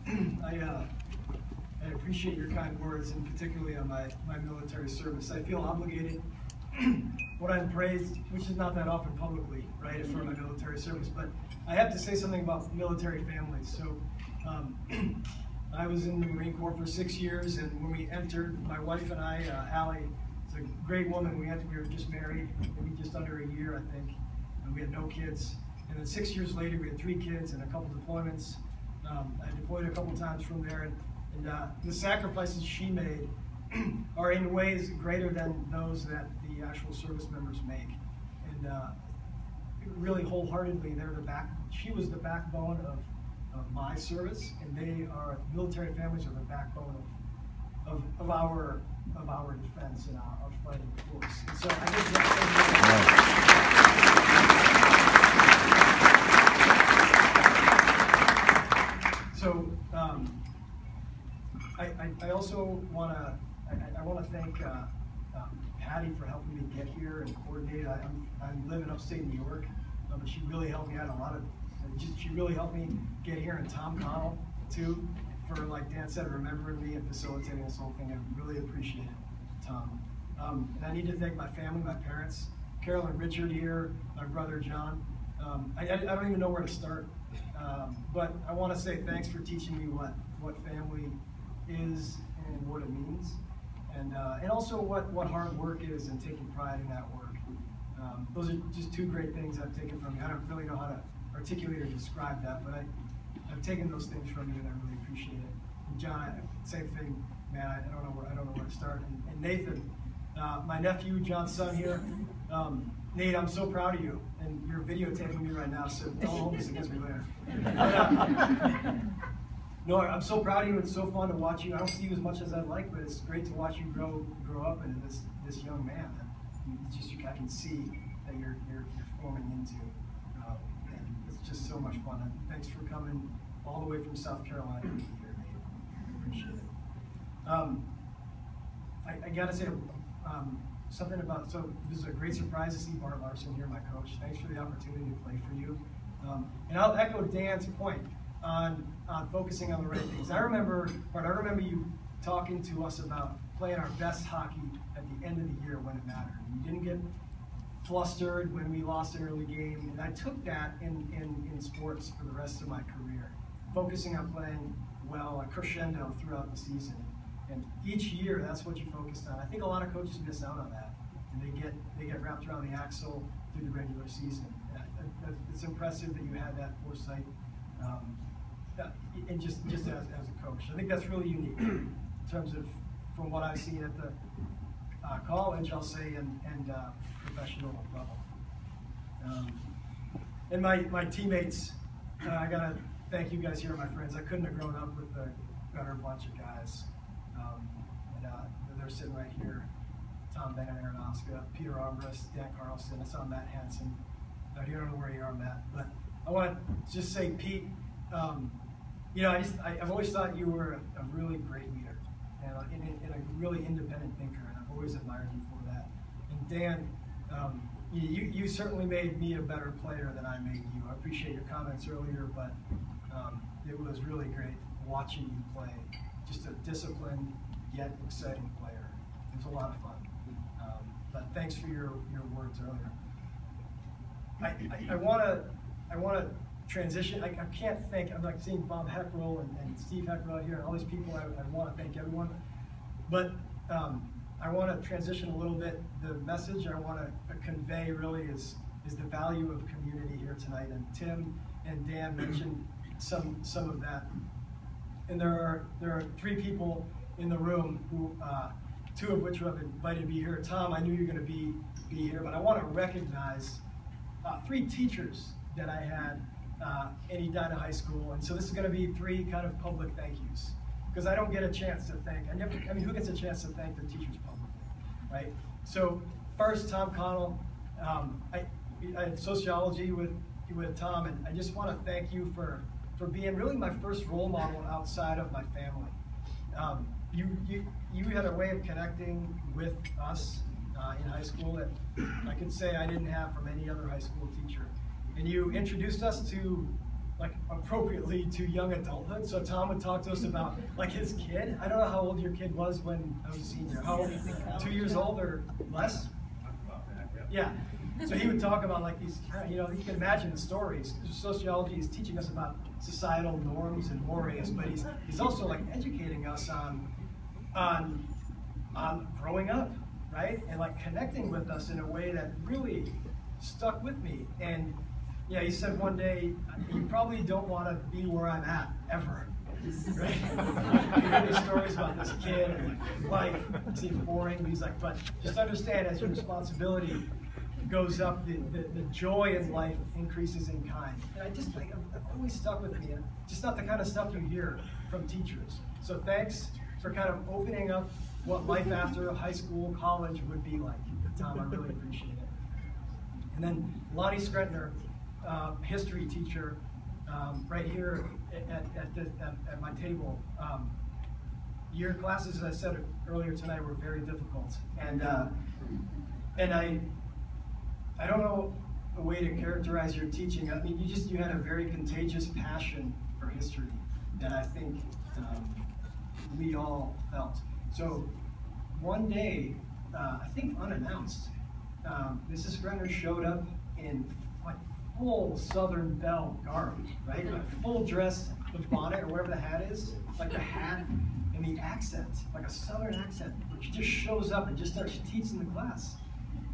I appreciate your kind words, and particularly on my military service. I feel obligated when I'm praised, which is not that often publicly, right, for my military service, but I have to say something about military families. So I was in the Marine Corps for 6 years, and when we entered, my wife and I, Allie, is a great woman. We were just married, maybe just under a year, I think, and we had no kids. And then 6 years later, we had 3 kids and a couple deployments. I deployed a couple times from there, and the sacrifices she made are in ways greater than those that the actual service members make. And really wholeheartedly, she was the backbone of my service, and military families are the backbone of our defense and our fighting force. And so I think so. I also want to thank Patty for helping me get here and coordinate. I live in upstate New York, but she really helped me out she really helped me get here, and Tom Connell too, for, like Dan said, remembering me and facilitating this whole thing. I really appreciate it, Tom. And I need to thank my family, my parents, Carol and Richard here, my brother John. I don't even know where to start, but I want to say thanks for teaching me what family is and what it means, and also what hard work is and taking pride in that work. Those are just 2 great things I've taken from you. I don't really know how to articulate or describe that, but I've taken those things from you, and I really appreciate it. And John, same thing, man. I don't know where to start. And Nathan, my nephew, John's son here. Nate, I'm so proud of you, and you're videotaping me right now, so don't hold this against me later. No, I'm so proud of you. It's so fun to watch you. I don't see you as much as I'd like, but it's great to watch you grow up into this young man. I can see that you're forming into, and it's just so much fun. And thanks for coming all the way from South Carolina to be here, Nate. Appreciate it. I gotta say something about. So this is a great surprise to see Bart Larson here, my coach. Thanks for the opportunity to play for you. And I'll echo Dan's point on focusing on the right things. I remember you talking to us about playing our best hockey at the end of the year when it mattered. You didn't get flustered when we lost an early game, and I took that in sports for the rest of my career, focusing on playing well, a crescendo throughout the season. And each year, that's what you focused on. I think a lot of coaches miss out on that, and they get wrapped around the axle through the regular season. It's impressive that you had that foresight. And just as a coach, I think that's really unique in terms of from what I've seen at the college, I'll say, and professional level. And my teammates, I gotta thank you guys here, my friends. I couldn't have grown up with a better bunch of guys. They're sitting right here. Tom Bennett, Aronofsky, Peter Armbrust, Dan Carlson. I saw Matt Hansen. I don't know where you are, Matt, but I want to just say, Pete. I've always thought you were a really great leader and a really independent thinker, and I've always admired you for that. And Dan, you certainly made me a better player than I made you. I appreciate your comments earlier, but it was really great watching you play. Just a disciplined yet exciting player. It was a lot of fun. But thanks for your words earlier. I want to transition. I can't thank. I'm like seeing Bob Heckrell and Steve Heckrell out here, and all these people. I want to thank everyone, but I want to transition a little bit. The message I want to convey really is the value of community here tonight. And Tim and Dan mentioned some of that. And there are 3 people in the room who, 2 of which have invited to be here. Tom, I knew you were going to be here, but I want to recognize 3 teachers that I had in Edina High School, and so this is going to be 3 kind of public thank yous, because I don't get a chance to thank. Who gets a chance to thank their teachers publicly, right? So first, Tom Connell. I had sociology with Tom, and I just want to thank you for being really my first role model outside of my family. You had a way of connecting with us in high school that I could say I didn't have from any other high school teacher. And you introduced us to like appropriately to young adulthood. So Tom would talk to us about like his kid. I don't know how old your kid was when I was a senior. How old? 2 years old or less? Yeah. So he would talk about like these, you know, you can imagine the stories. Sociology is teaching us about societal norms and mores, but he's also like educating us on growing up, right? And like connecting with us in a way that really stuck with me. And yeah, he said one day, you probably don't want to be where I'm at, ever. Right? You hear these stories about this kid and like, life seems boring, but he's like, but just understand as your responsibility goes up, the joy in life increases in kind. And I just like, I've always stuck with me. And just not the kind of stuff you hear from teachers. So thanks for kind of opening up what life after high school, college would be like. Tom, I really appreciate it. And then Lonnie Screntner, history teacher, right here at my table. Your classes, as I said earlier tonight, were very difficult, and I don't know a way to characterize your teaching. I mean, you had a very contagious passion for history that I think we all felt. So one day, I think unannounced, Mrs. Screntner showed up in like full Southern Belle garb, right? Like full dress, the bonnet or whatever the hat is, like the hat and the accent, like a Southern accent. She just shows up and just starts teaching the class.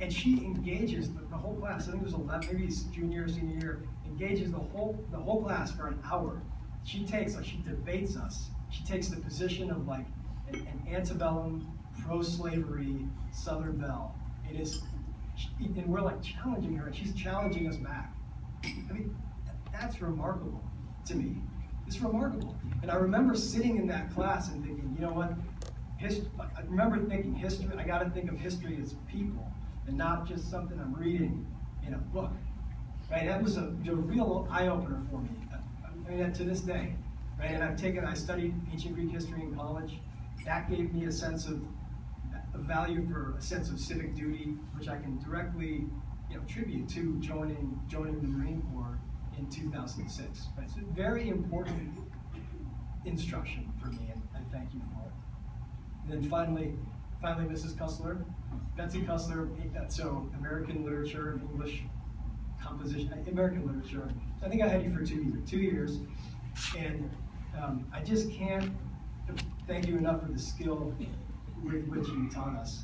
And she engages the whole class. I think it was 11, maybe it's junior or senior year, engages the whole class for an hour. She debates us. She takes the position of like an antebellum, pro-slavery Southern Belle. And we're like challenging her, and she's challenging us back. I mean, that's remarkable to me. It's remarkable. And I remember sitting in that class and thinking, you know what? I remember thinking history, I got to think of history as people and not just something I'm reading in a book. Right? That was a real eye-opener for me. I mean, to this day. Right? And I studied ancient Greek history in college. That gave me a sense of a value for a sense of civic duty, which I can directly attribute to joining the Marine Corps in 2006. Right? It's a very important instruction for me, and I thank you for it. And then finally, Mrs. Cussler, Betsy Cussler, so American literature and English composition, American literature. I think I had you for 2 years, and I just can't thank you enough for the skill with which you taught us.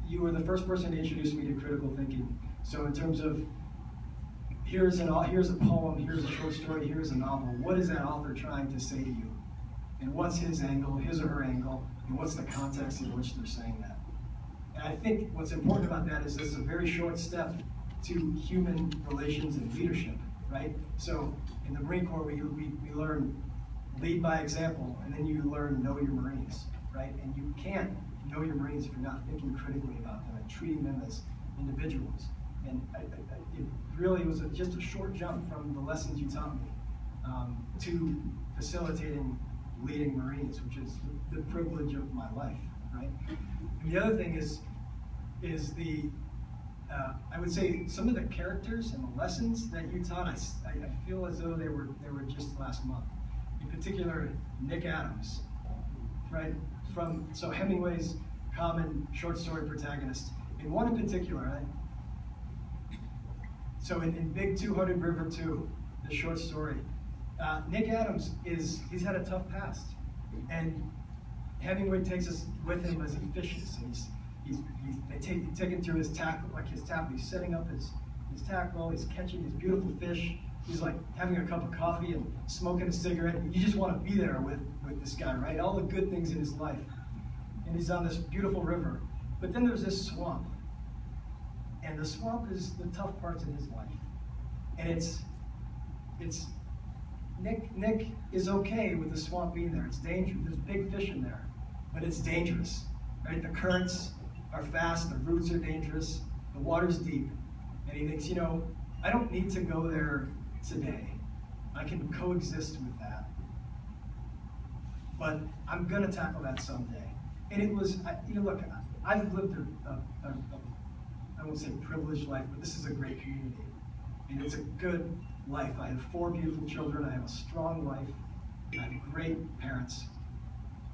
You were the first person to introduce me to critical thinking. So in terms of here's a poem, here's a short story, here's a novel. What is that author trying to say to you? And what's his angle, his or her angle, and what's the context in which they're saying that? And I think what's important about that is it's a very short step to human relations and leadership, right? So in the Marine Corps, we learn lead by example, and then you learn know your Marines, right? And you can't know your Marines if you're not thinking critically about them and treating them as individuals. And it really was just a short jump from the lessons you taught me to facilitating leading Marines, which is the privilege of my life, right? And the other thing is I would say some of the characters and the lessons that you taught, I feel as though they were just last month. In particular, Nick Adams, right? So Hemingway's common short story protagonist. In one in particular, right? So in Big 200 River 2, the short story, Nick Adams he's had a tough past, and Hemingway takes us with him as he fishes, and they take him through his tackle, he's setting up his tackle, he's catching these beautiful fish, he's like having a cup of coffee and smoking a cigarette, and you just want to be there with this guy, right? All the good things in his life, and he's on this beautiful river, but then there's this swamp, and the swamp is the tough parts in his life, and it's Nick is okay with the swamp being there. It's dangerous. There's big fish in there, but it's dangerous, right? The currents are fast, the roots are dangerous, the water's deep, and he thinks, I don't need to go there today. I can coexist with that, but I'm gonna tackle that someday. And it was, look, I've lived I won't say privileged life, but this is a great community. And it's a good life. I have 4 beautiful children. I have a strong life. I have great parents.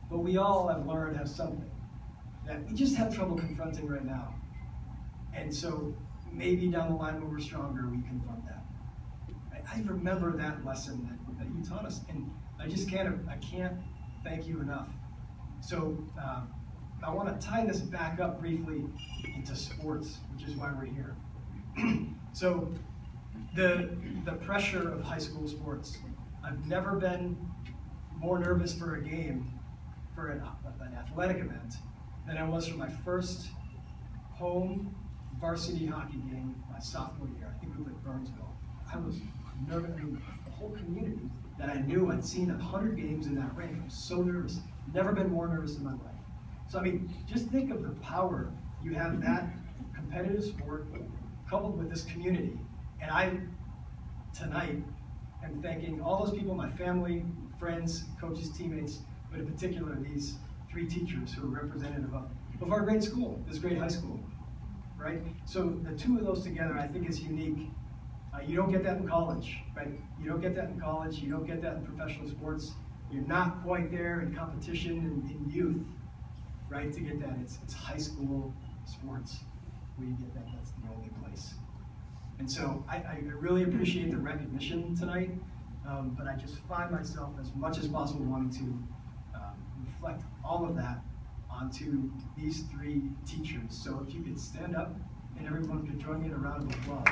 But we all have learned have something that we just have trouble confronting right now. And so maybe down the line when we're stronger, we confront that. I remember that lesson that you taught us, and I can't thank you enough. So I want to tie this back up briefly into sports, which is why we're here. So the pressure of high school sports. I've never been more nervous for a game, for an athletic event, than I was for my first home varsity hockey game my sophomore year. I think we played Burnsville. I was nervous. I mean, the whole community that I knew, I'd seen 100 games in that rink. I was so nervous. Never been more nervous in my life. So I mean, just think of the power. You have that competitive sport coupled with this community. And I, tonight, am thanking all those people, my family, friends, coaches, teammates, but in particular these 3 teachers who are representative of our great school, this great high school, right? So the 2 of those together I think is unique. You don't get that in college, right? You don't get that in college, you don't get that in professional sports. You're not quite there in competition in youth, right, to get that. It's high school sports where you get that. That's the only place. And so I really appreciate the recognition tonight, but I just find myself as much as possible wanting to reflect all of that onto these 3 teachers. So if you could stand up and everyone could join me in a round of applause.